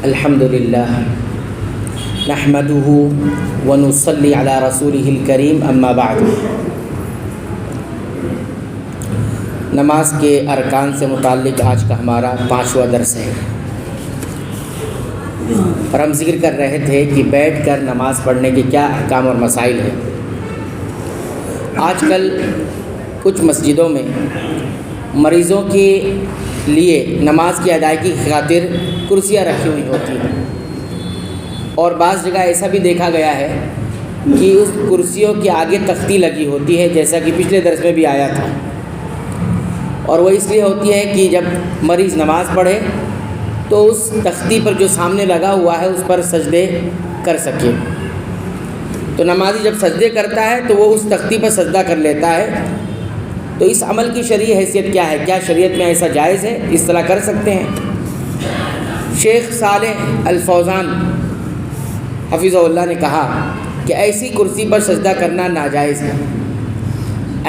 الحمدللہ نحمدہ ونصلی علی رسولہ الکریم اما بعد۔ نماز کے ارکان سے متعلق آج کا ہمارا 5واں درس ہے، اور ہم ذکر کر رہے تھے کہ بیٹھ کر نماز پڑھنے کے کیا احکام اور مسائل ہیں۔ آج کل کچھ مسجدوں میں مریضوں کے لیے نماز کی ادائیگی کی خاطر کرسیاں رکھی ہوئی ہوتی ہیں، اور بعض جگہ ایسا بھی دیکھا گیا ہے کہ اس کرسیوں کے آگے تختی لگی ہوتی ہے، جیسا کہ پچھلے درس میں بھی آیا تھا، اور وہ اس لیے ہوتی ہے کہ جب مریض نماز پڑھے تو اس تختی پر جو سامنے لگا ہوا ہے اس پر سجدے کر سکے۔ تو نمازی جب سجدے کرتا ہے تو وہ اس تختی پر سجدہ کر لیتا ہے۔ تو اس عمل کی شرعی حیثیت کیا ہے؟ کیا شریعت میں ایسا جائز ہے؟ اس طرح کر سکتے ہیں؟ شیخ صالح الفوزان حفظہ اللہ نے کہا کہ ایسی کرسی پر سجدہ کرنا ناجائز ہے۔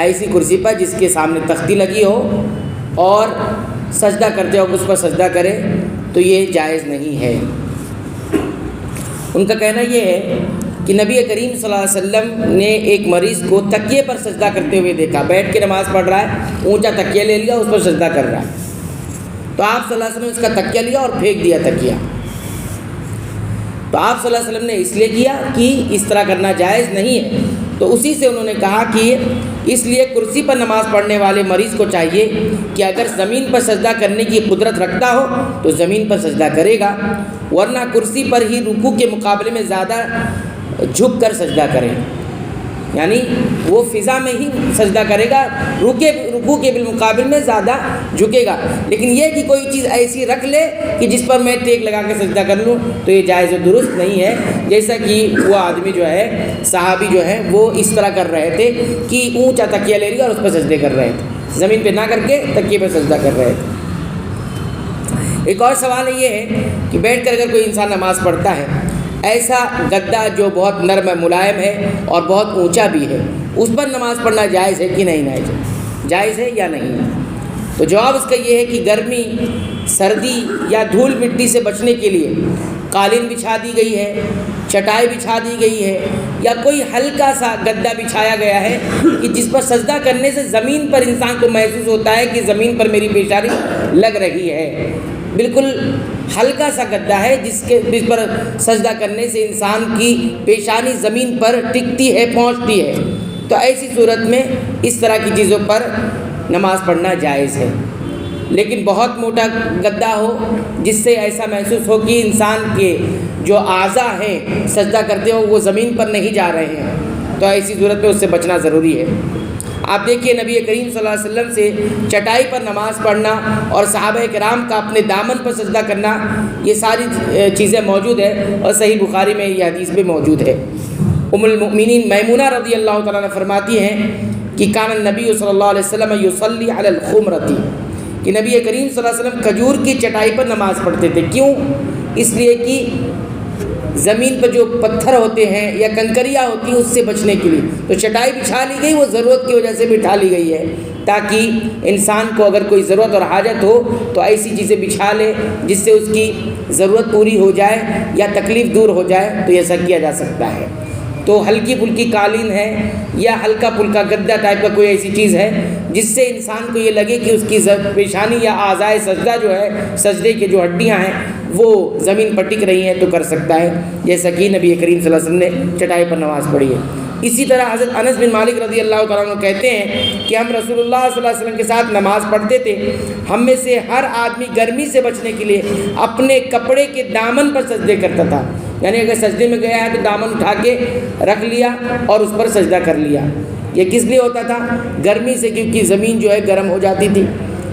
ایسی کرسی پر جس کے سامنے تختی لگی ہو اور سجدہ کرتے وقت اس پر سجدہ کرے تو یہ جائز نہیں ہے۔ ان کا کہنا یہ ہے کہ نبی کریم صلی اللہ علیہ وسلم نے ایک مریض کو تکیے پر سجدہ کرتے ہوئے دیکھا، بیٹھ کے نماز پڑھ رہا ہے، اونچا تکیہ لے لیا، اس پر سجدہ کر رہا ہے، تو آپ صلی اللہ علیہ وسلم نے اس کا تکیہ لیا اور پھینک دیا تکیہ۔ تو آپ صلی اللہ علیہ وسلم نے اس لیے کیا کہ اس طرح کرنا جائز نہیں ہے۔ تو اسی سے انہوں نے کہا کہ اس لیے کرسی پر نماز پڑھنے والے مریض کو چاہیے کہ اگر زمین پر سجدہ کرنے کی قدرت رکھتا ہو تو زمین پر سجدہ کرے گا، ورنہ کرسی پر ہی رکوع کے مقابلے میں زیادہ جھک کر سجدہ کرے، یعنی وہ فضا میں ہی سجدہ کرے گا، رکوع کے بالمقابل میں زیادہ جھکے گا۔ لیکن یہ کہ کوئی چیز ایسی رکھ لے کہ جس پر میں ٹیک لگا کے سجدہ کر لوں تو یہ جائز و درست نہیں ہے۔ جیسا کہ وہ آدمی جو ہے، صحابی جو ہے، وہ اس طرح کر رہے تھے کہ اونچا تکیہ لے لیا اور اس پر سجدے کر رہے تھے، زمین پہ نہ کر کے تکیے پہ سجدہ کر رہے تھے۔ ایک اور سوال یہ ہے کہ بیٹھ کر اگر کوئی انسان نماز پڑھتا ہے، ایسا گدا جو بہت نرم ہے، ملائم ہے اور بہت اونچا بھی ہے، اس پر نماز پڑھنا جائز ہے کہ نہیں جائز ہے یا نہیں؟ تو جواب اس کا یہ ہے کہ گرمی، سردی یا دھول مٹی سے بچنے کے لیے قالین بچھا دی گئی ہے، چٹائی بچھا دی گئی ہے، یا کوئی ہلکا سا گدا بچھایا گیا ہے کہ جس پر سجدہ کرنے سے زمین پر انسان کو محسوس ہوتا ہے کہ زمین پر میری پیشانی لگ رہی ہے، بالکل ہلکا سا گدا ہے جس پر سجدہ کرنے سے انسان کی پیشانی زمین پر ٹکتی ہے، پہنچتی ہے، تو ایسی صورت میں اس طرح کی چیزوں پر نماز پڑھنا جائز ہے۔ لیکن بہت موٹا گدا ہو جس سے ایسا محسوس ہو کہ انسان کے جو اعضاء ہیں سجدہ کرتے ہو وہ زمین پر نہیں جا رہے ہیں، تو ایسی صورت میں اس سے بچنا ضروری ہے۔ آپ دیکھیے نبی کریم صلی اللہ علیہ وسلم سے چٹائی پر نماز پڑھنا اور صحابہ کرام کا اپنے دامن پر سجدہ کرنا، یہ ساری چیزیں موجود ہیں، اور صحیح بخاری میں یہ حدیث بھی موجود ہے۔ ام المؤمنین میمونہ رضی اللہ تعالیٰ عنہ فرماتی ہیں کہ کان النبی صلی اللہ علیہ وسلم یصلی علی الخمرۃ، کہ نبی کریم صلی اللہ علیہ وسلم کھجور کی چٹائی پر نماز پڑھتے تھے۔ کیوں؟ اس لیے کہ زمین پر جو پتھر ہوتے ہیں یا کنکریاں ہوتی ہیں اس سے بچنے کے لیے تو چٹائی بچھا لی گئی، وہ ضرورت کی وجہ سے بٹھا لی گئی ہے، تاکہ انسان کو اگر کوئی ضرورت اور حاجت ہو تو ایسی چیزیں بچھا لے جس سے اس کی ضرورت پوری ہو جائے یا تکلیف دور ہو جائے، تو یہ سب کیا جا سکتا ہے۔ تو ہلکی پھلکی قالین ہے یا ہلکا پھلکا گدا ٹائپ کا کوئی ایسی چیز ہے جس سے انسان کو یہ لگے کہ اس کی پیشانی یا اعضائے سجدہ جو ہے، سجدے کے جو ہڈیاں ہیں وہ زمین پر ٹک رہی ہیں، تو کر سکتا ہے، جیسا کہ نبی کریم صلی اللہ علیہ وسلم نے چٹائی پر نماز پڑھی ہے۔ اسی طرح حضرت انس بن مالک رضی اللہ تعالیٰ عنہ کہتے ہیں کہ ہم رسول اللہ صلی اللہ علیہ وسلم کے ساتھ نماز پڑھتے تھے، ہم میں سے ہر آدمی گرمی سے بچنے کے لیے اپنے کپڑے کے دامن پر سجدے کرتا تھا، یعنی اگر سجدے میں گیا ہے تو دامن اٹھا کے رکھ لیا اور اس پر سجدہ کر لیا۔ یہ کس لیے ہوتا تھا؟ گرمی سے، کیونکہ زمین جو ہے گرم ہو جاتی تھی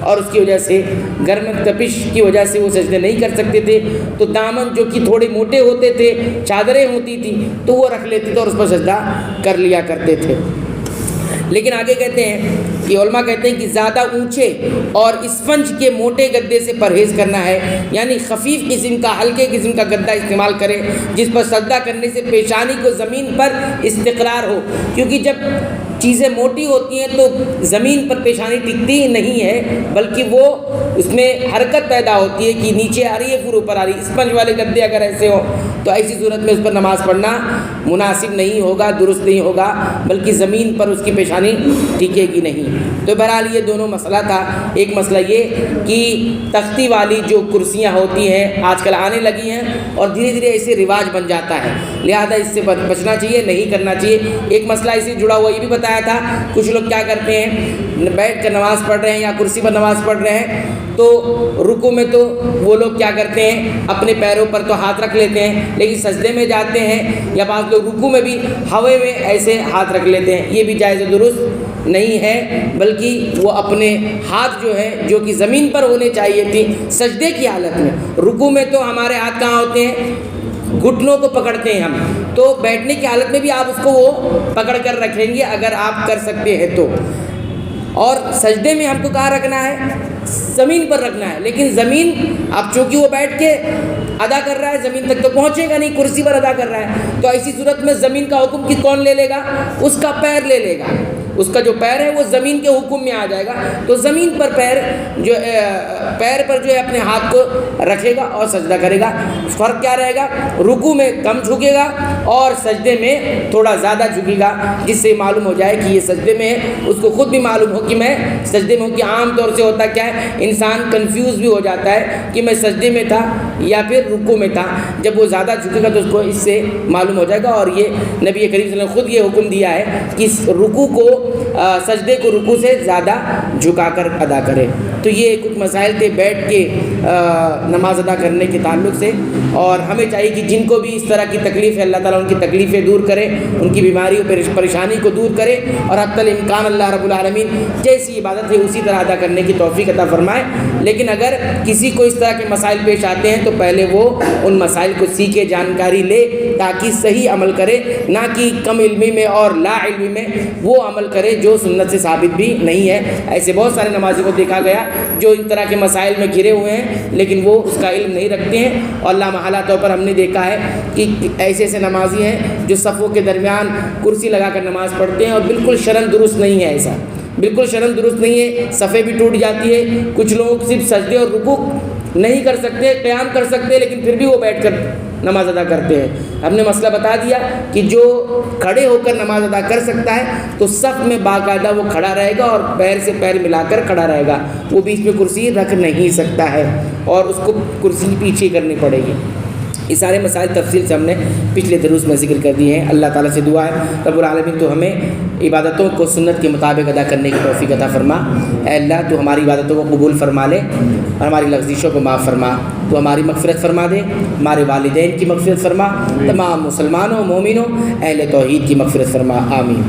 اور اس کی وجہ سے گرم تپش کی وجہ سے وہ سجدے نہیں کر سکتے تھے، تو دامن جو کہ تھوڑے موٹے ہوتے تھے، چادریں ہوتی تھیں تو وہ رکھ لیتے تھے اور اس پر سجدہ کر لیا کرتے تھے۔ لیکن آگے کہتے ہیں کہ علماء کہتے ہیں کہ زیادہ اونچے اور اسفنج کے موٹے گدے سے پرہیز کرنا ہے، یعنی خفیف قسم کا، ہلکے قسم کا گدا استعمال کریں جس پر سجدہ کرنے سے پیشانی کو زمین پر استقرار ہو، کیونکہ جب چیزیں موٹی ہوتی ہیں تو زمین پر پیشانی ٹکتی ہی نہیں ہے، بلکہ وہ اس میں حرکت پیدا ہوتی ہے کہ نیچے آ رہی ہے پھر اوپر آ رہی ہے۔ اسپنج والے گدے اگر ایسے ہوں تو ایسی صورت میں اس پر نماز پڑھنا مناسب نہیں ہوگا، درست نہیں ہوگا، بلکہ زمین پر اس کی پیشانی ٹکے گی نہیں۔ تو بہرحال یہ دونوں مسئلہ تھا۔ ایک مسئلہ یہ کہ تختی والی جو کرسیاں ہوتی ہیں آج کل آنے لگی ہیں اور دھیرے دھیرے ایسے رواج بن جاتا ہے، لہذا اس سے بچنا چاہیے، نہیں کرنا چاہیے۔ ایک مسئلہ اس سے جڑا ہوا یہ بھی بتایا تھا، کچھ لوگ کیا کرتے ہیں، بیٹھ کر نماز پڑھ رہے ہیں یا کرسی پر نماز پڑھ رہے ہیں تو رکوع میں تو وہ لوگ کیا کرتے ہیں، اپنے پیروں پر تو ہاتھ رکھ لیتے ہیں، لیکن سجدے میں جاتے ہیں یا بعض لوگ رکوع میں بھی ہوے میں ایسے ہاتھ رکھ لیتے ہیں، یہ بھی جائز و درست نہیں ہے، بلکہ وہ اپنے ہاتھ جو ہے جو کہ زمین پر ہونے چاہیے تھی سجدے کی حالت میں، رکوع میں تو ہمارے ہاتھ کہاں ہوتے ہیں، گھٹنوں کو پکڑتے ہیں ہم، تو بیٹھنے کی حالت میں بھی آپ اس کو وہ پکڑ کر رکھیں گے اگر آپ کر سکتے ہیں تو۔ اور سجدے میں ہم کو کہاں رکھنا ہے، زمین پر رکھنا ہے، لیکن زمین اب چونکہ وہ بیٹھ کے ادا کر رہا ہے زمین تک تو پہنچے گا نہیں، کرسی پر ادا کر رہا ہے، تو ایسی صورت میں زمین کا حکم کی کون لے لے گا، اس کا پیر لے لے گا، اس کا جو پیر ہے وہ زمین کے حکم میں آ جائے گا، تو زمین پر پیر پر جو ہے اپنے ہاتھ کو رکھے گا اور سجدہ کرے گا۔ فرق کیا رہے گا، رکوع میں کم جھکے گا اور سجدے میں تھوڑا زیادہ جھکے گا، جس سے معلوم ہو جائے کہ یہ سجدے میں ہے، اس کو خود بھی معلوم ہو کہ میں سجدے میں ہوں۔ کہ عام طور سے ہوتا کیا ہے، انسان کنفیوز بھی ہو جاتا ہے کہ میں سجدے میں تھا یا پھر رکوع میں تھا، جب وہ زیادہ جھکے گا تو اس کو اس سے معلوم ہو جائے گا۔ اور یہ نبی کریم صلی اللہ علیہ وسلم نے خود یہ حکم دیا ہے کہ رکوع کو، سجدے کو رکوع سے زیادہ جھکا کر ادا کرے۔ تو یہ کچھ مسائل تھے بیٹھ کے نماز ادا کرنے کے تعلق سے، اور ہمیں چاہیے کہ جن کو بھی اس طرح کی تکلیف ہے اللہ تعالیٰ ان کی تکلیفیں دور کرے، ان کی بیماری و پریشانی کو دور کرے، اور حتی الامکان اللہ رب العالمین جیسی عبادت ہے اسی طرح ادا کرنے کی توفیق عطا فرمائے۔ لیکن اگر کسی کو اس طرح کے مسائل پیش آتے ہیں تو پہلے وہ ان مسائل کو سیکھے، جانکاری لے، تاکہ صحیح عمل کرے، نہ کہ کم علمی میں اور لا علمی میں وہ عمل کرے جو سنت سے ثابت بھی نہیں ہے۔ ایسے بہت سارے نمازی کو دیکھا گیا جو ان طرح کے مسائل میں گھرے ہوئے ہیں لیکن وہ اس کا علم نہیں رکھتے ہیں، اور لامحالہ طور پر ہم نے دیکھا ہے کہ ایسے ایسے نمازی ہیں جو صفوں کے درمیان کرسی لگا کر نماز پڑھتے ہیں اور بالکل شرن درست نہیں ہے، ایسا بالکل شرن درست نہیں ہے، صفیں بھی ٹوٹ جاتی ہے۔ کچھ لوگ صرف سجدے اور رکوع نہیں کر سکتے، قیام کر سکتے، لیکن پھر بھی وہ بیٹھ کر نماز ادا کرتے ہیں۔ ہم نے مسئلہ بتا دیا کہ جو کھڑے ہو کر نماز ادا کر سکتا ہے تو صف میں باقاعدہ وہ کھڑا رہے گا اور پیر سے پیر ملا کر کھڑا رہے گا، وہ بیچ میں کرسی رکھ نہیں سکتا ہے اور اس کو کرسی پیچھے کرنی پڑے گی۔ یہ سارے مسائل تفصیل سے ہم نے پچھلے دروس میں ذکر کر دیے ہیں۔ اللہ تعالیٰ سے دعا ہے رب العالمین تو ہمیں عبادتوں کو سنت کے مطابق ادا کرنے کی توفیق عطا فرما۔ اے اللہ تو ہماری عبادتوں کو قبول فرما لے اور ہماری لغزشوں کو معاف فرما، تو ہماری مغفرت فرما دے، ہمارے والدین کی مغفرت فرما، تمام مسلمانوں مومنوں اہل توحید کی مغفرت فرما، آمین۔